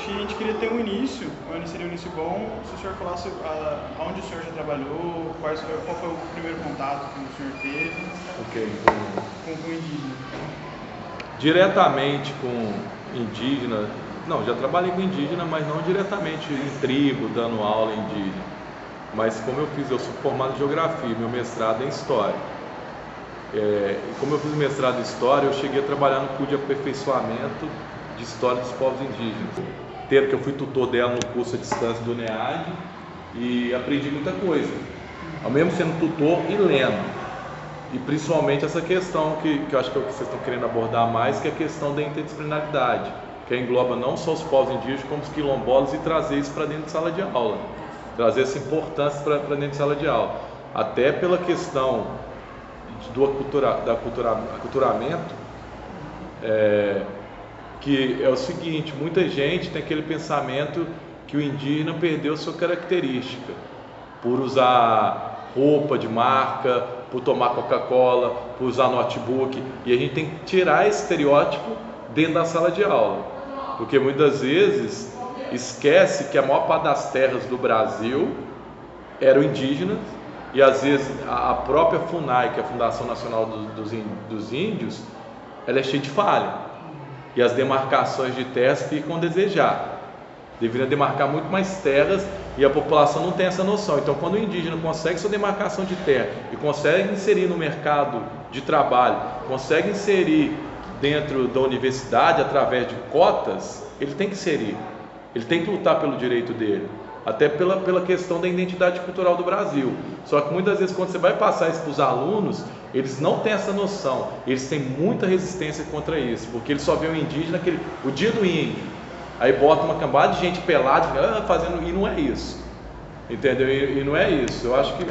acho que a gente queria ter um início, seria um início bom, se o senhor falasse aonde o senhor já trabalhou, qual foi o primeiro contato que o senhor teve com o indígena. Diretamente com indígena, não, já trabalhei com indígena, mas não diretamente em tribo, dando aula indígena. Mas como eu sou formado em geografia, meu mestrado é em história. Como eu fiz mestrado em história, eu cheguei a trabalhar no curso de aperfeiçoamento de história dos povos indígenas. Tendo que eu fui tutor dela no curso à distância do NEAD e aprendi muita coisa, ao mesmo sendo tutor e lendo. E principalmente essa questão que eu acho que é o que vocês estão querendo abordar mais, que é a questão da interdisciplinaridade, que engloba não só os povos indígenas, como os quilombolas, e trazer isso para dentro de sala de aula, trazer essa importância para dentro de sala de aula, até pela questão do aculturamento, que é o seguinte: muita gente tem aquele pensamento que o indígena perdeu sua característica por usar roupa de marca, por tomar Coca-Cola, por usar notebook, e a gente tem que tirar esse estereótipo dentro da sala de aula, porque muitas vezes esquece que a maior parte das terras do Brasil eram indígenas, e às vezes a própria FUNAI, que é a Fundação Nacional dos Índios, ela é cheia de falha, e as demarcações de terras ficam a desejar. Deveria demarcar muito mais terras e a população não tem essa noção. Então, quando o indígena consegue sua demarcação de terra e consegue inserir no mercado de trabalho, consegue inserir dentro da universidade através de cotas, ele tem que inserir, ele tem que lutar pelo direito dele, até pela questão da identidade cultural do Brasil. Só que muitas vezes, quando você vai passar isso para os alunos, eles não têm essa noção, eles têm muita resistência contra isso, porque eles só veem o indígena o dia do índio, aí bota uma cambada de gente pelada fazendo, e não é isso, entendeu? E não é isso. Eu acho que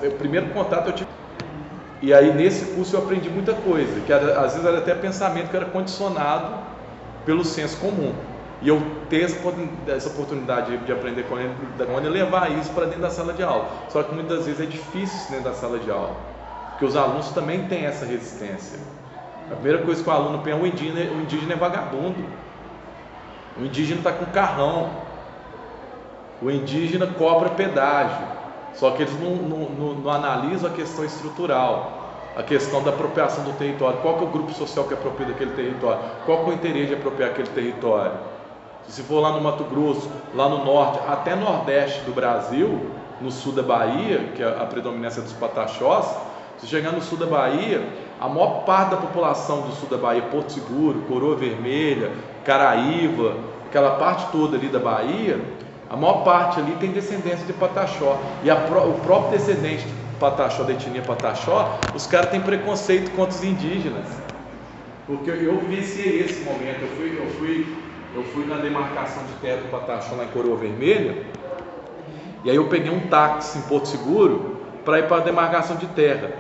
o primeiro contato eu tive, e aí nesse curso eu aprendi muita coisa, que às vezes era até pensamento que era condicionado pelo senso comum, e eu ter essa oportunidade de aprender com ele e levar isso para dentro da sala de aula. Só que muitas vezes é difícil isso dentro da sala de aula, porque os alunos também têm essa resistência. A primeira coisa que o aluno pensa: o indígena é vagabundo, o indígena está com carrão, o indígena cobra pedágio. Só que eles não analisam a questão estrutural, a questão da apropriação do território. Qual que é o grupo social que apropria daquele território? Qual que é o interesse de apropriar aquele território? Se for lá no Mato Grosso, lá no norte, até nordeste do Brasil, no sul da Bahia, que é a predominância dos pataxós, se chegar no sul da Bahia, a maior parte da população do sul da Bahia, Porto Seguro, Coroa Vermelha, Caraíva, aquela parte toda ali da Bahia, a maior parte ali tem descendência de pataxó, e o próprio descendente de pataxó, da etnia pataxó, os caras têm preconceito contra os indígenas, porque eu vivenciei esse momento. Eu fui na demarcação de terra do pataxó lá em Coroa Vermelha, e aí eu peguei um táxi em Porto Seguro para ir para a demarcação de terra,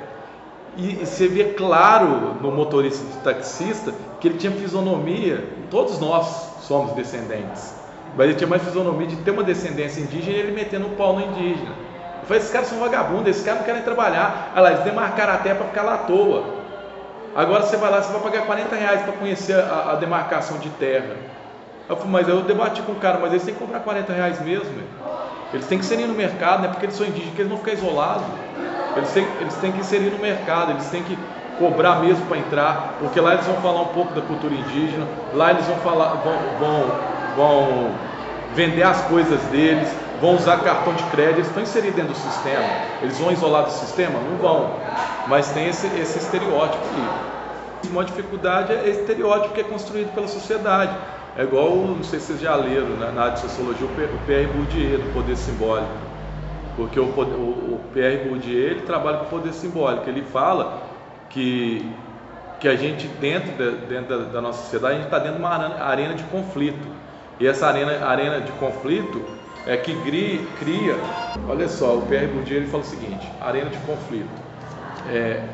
e você via claro no motorista de taxista que ele tinha fisionomia, todos nós somos descendentes, mas ele tinha mais fisionomia de ter uma descendência indígena, e ele metendo um pau no indígena. Eu falei: esses caras são vagabundos, esses caras não querem trabalhar. Olha lá, eles demarcaram a terra para ficar lá à toa. Agora você vai lá, você vai pagar R$40 para conhecer a demarcação de terra. Eu falei: mas eu debati com o cara, mas eles têm que comprar R$40 mesmo, eles têm que inserir no mercado, não é porque eles são indígenas que eles vão ficar isolados, eles têm que inserir no mercado, eles têm que cobrar mesmo para entrar, porque lá eles vão falar um pouco da cultura indígena, lá eles vão falar, vão vender as coisas deles, vão usar cartão de crédito, eles estão inseridos dentro do sistema. Eles vão isolar do sistema? Não vão, mas tem esse estereótipo aí. Uma dificuldade é esse estereótipo que é construído pela sociedade. É igual, não sei se vocês já leram, né, na área de sociologia, o Pierre Bourdieu, do poder simbólico, porque o Pierre Bourdieu, ele trabalha com o poder simbólico. Ele fala que a gente dentro da nossa sociedade, a gente está dentro de uma arena de conflito, e essa arena de conflito é que cria, olha só, o Pierre Bourdieu, ele fala o seguinte: arena de conflito,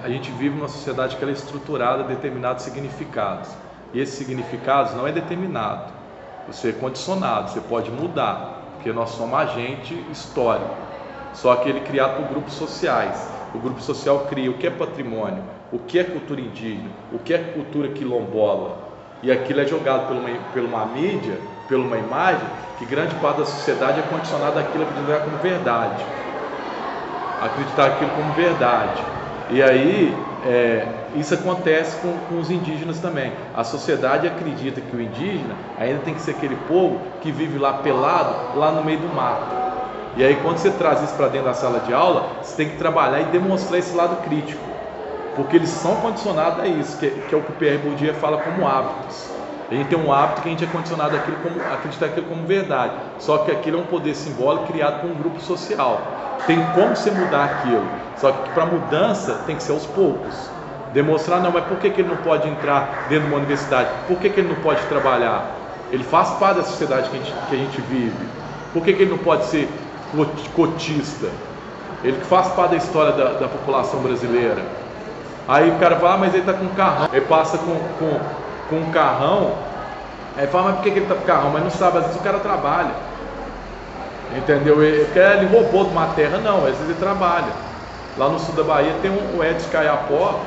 a gente vive numa sociedade que ela é estruturada a determinados significados, e esses significados não é determinado, você é condicionado, você pode mudar, porque nós somos agente histórico, só que ele é criado por grupos sociais. O grupo social cria o que é patrimônio, o que é cultura indígena, o que é cultura quilombola, e aquilo é jogado por uma mídia por uma imagem, que grande parte da sociedade é condicionada àquilo que acreditar como verdade. Acreditar aquilo como verdade. E aí, isso acontece com os indígenas também. A sociedade acredita que o indígena ainda tem que ser aquele povo que vive lá pelado, lá no meio do mato. E aí, quando você traz isso para dentro da sala de aula, você tem que trabalhar e demonstrar esse lado crítico, porque eles são condicionados a isso, que é o que o Pierre Bourdieu fala como hábitos. A gente tem um hábito que a gente é condicionado a acreditar aquilo como verdade, só que aquilo é um poder simbólico criado por um grupo social. Tem como você mudar aquilo, só que para mudança tem que ser aos poucos. Demonstrar, não, mas por que ele não pode entrar dentro de uma universidade? Por que ele não pode trabalhar? Ele faz parte da sociedade que a gente vive. Por que ele não pode ser cotista? Ele que faz parte da história da população brasileira. Aí o cara fala, mas ele está com um carrão. Ele passa com um carrão. Aí fala, mas por que ele está com carrão? Mas não sabe, às vezes o cara trabalha. Entendeu? Ele roubou de uma terra, não, às vezes ele trabalha. Lá no sul da Bahia tem o Edson Caiapó,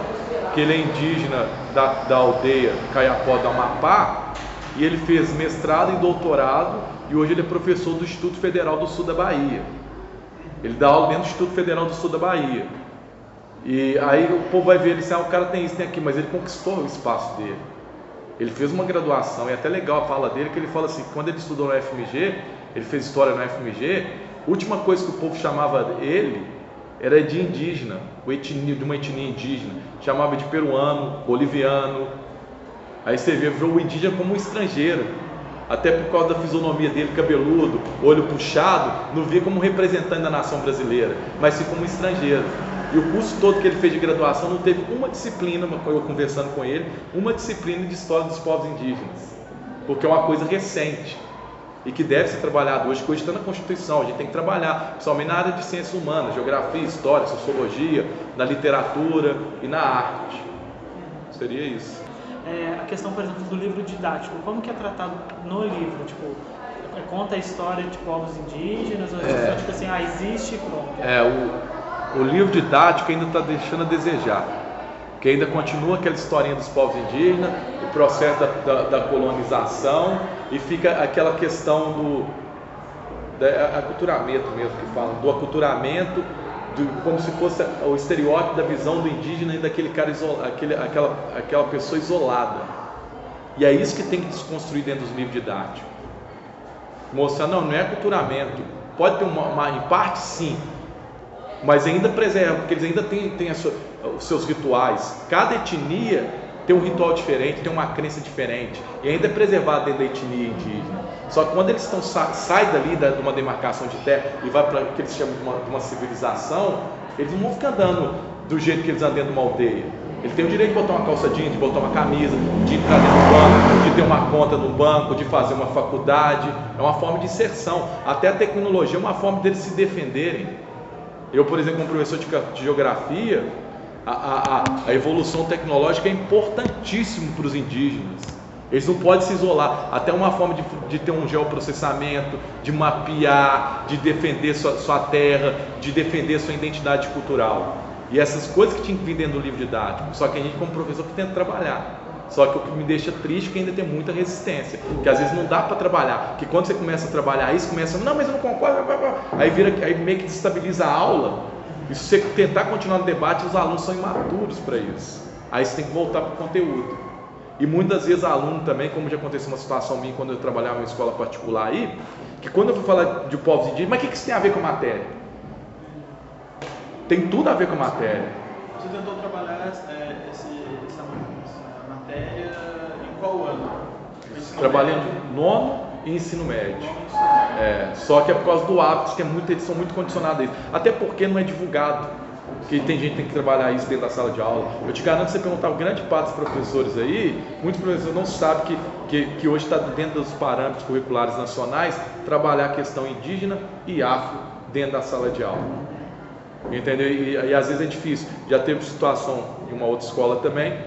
que ele é indígena da aldeia Caiapó do Amapá, e ele fez mestrado e doutorado, e hoje ele é professor do Instituto Federal do Sul da Bahia. Ele dá aula dentro do Instituto Federal do Sul da Bahia. E aí o povo vai ver ele assim, o cara tem isso, tem aquilo, mas ele conquistou o espaço dele. Ele fez uma graduação, e é até legal a fala dele, que ele fala assim, quando ele estudou no FMG, ele fez história no FMG, a última coisa que o povo chamava ele era de indígena, de uma etnia indígena, chamava de peruano, boliviano. Aí você vê o indígena como um estrangeiro, até por causa da fisionomia dele, cabeludo, olho puxado, não via como representante da nação brasileira, mas sim como um estrangeiro. E o curso todo que ele fez de graduação não teve uma disciplina, eu conversando com ele, uma disciplina de história dos povos indígenas, porque é uma coisa recente e que deve ser trabalhado hoje, que hoje está na Constituição. A gente tem que trabalhar, principalmente na área de ciências humanas, geografia, história, sociologia, na literatura e na arte. Seria isso. A questão, por exemplo, do livro didático, como que é tratado no livro? Tipo, conta a história de povos indígenas, ou é tipo assim, existe e pronto? O livro didático ainda está deixando a desejar, que ainda continua aquela historinha dos povos indígenas, o processo da colonização, e fica aquela questão do aculturamento mesmo, que falam, do aculturamento, como se fosse o estereótipo da visão do indígena e daquele cara aquela pessoa isolada. E é isso que tem que desconstruir dentro dos livros didáticos. Mostrar, não é aculturamento, pode ter em parte sim, mas ainda preserva, porque eles ainda têm os seus rituais. Cada etnia tem um ritual diferente, tem uma crença diferente, e ainda é preservado dentro da etnia indígena. Só que quando eles saem dali de uma demarcação de terra e vai para o que eles chamam de uma civilização, eles não vão ficar andando do jeito que eles andam dentro de uma aldeia. Ele tem o direito de botar uma calça jeans, de botar uma camisa, de entrar dentro do banco, de ter uma conta no banco, de fazer uma faculdade. É uma forma de inserção. Até a tecnologia é uma forma deles se defenderem. Eu, por exemplo, como professor de geografia, a evolução tecnológica é importantíssimo para os indígenas. Eles não podem se isolar. Até uma forma de ter um geoprocessamento, de mapear, de defender sua terra, de defender sua identidade cultural. E essas coisas que tinham que vir dentro do livro didático. Só que a gente, como professor, que tenta trabalhar. Só que o que me deixa triste é que ainda tem muita resistência, que às vezes não dá para trabalhar, que quando você começa a trabalhar isso, não, mas eu não concordo, aí meio que destabiliza a aula. E se você tentar continuar no debate, os alunos são imaturos para isso. Aí você tem que voltar para o conteúdo. E muitas vezes aluno também, como já aconteceu uma situação minha quando eu trabalhava em uma escola particular aí, que quando eu fui falar de povos indígenas, mas o que isso tem a ver com a matéria? Tem tudo a ver com a matéria. Você tentou trabalhar essa matéria em qual ano? Trabalhando nono e ensino médio. Só que é por causa do hábito, que eles são muito condicionados a isso. Até porque não é divulgado, que tem gente que tem que trabalhar isso dentro da sala de aula. Eu te garanto, se você perguntar grande parte dos professores aí, muitos professores não sabem que hoje está dentro dos parâmetros curriculares nacionais trabalhar a questão indígena e afro dentro da sala de aula. Entendeu? E às vezes é difícil. Já teve situação em uma outra escola também,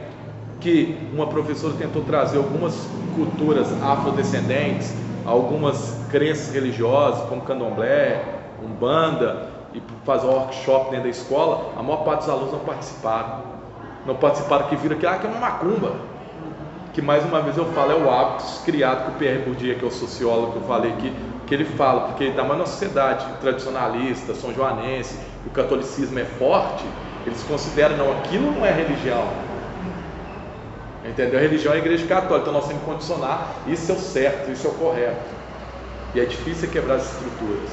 que uma professora tentou trazer algumas culturas afrodescendentes, algumas crenças religiosas, como candomblé, umbanda, e fazer um workshop dentro da escola. A maior parte dos alunos não participaram, que viram que é uma macumba, que mais uma vez eu falo, é o hábitos criado por Pierre Bourdieu, que é o sociólogo que eu falei aqui, que ele fala, porque ainda mais na sociedade tradicionalista, são joanense, o catolicismo é forte, eles consideram, não, aquilo não é religião. Entendeu? A religião é a igreja católica, então nós temos que condicionar, isso é o certo, isso é o correto. E é difícil quebrar as estruturas.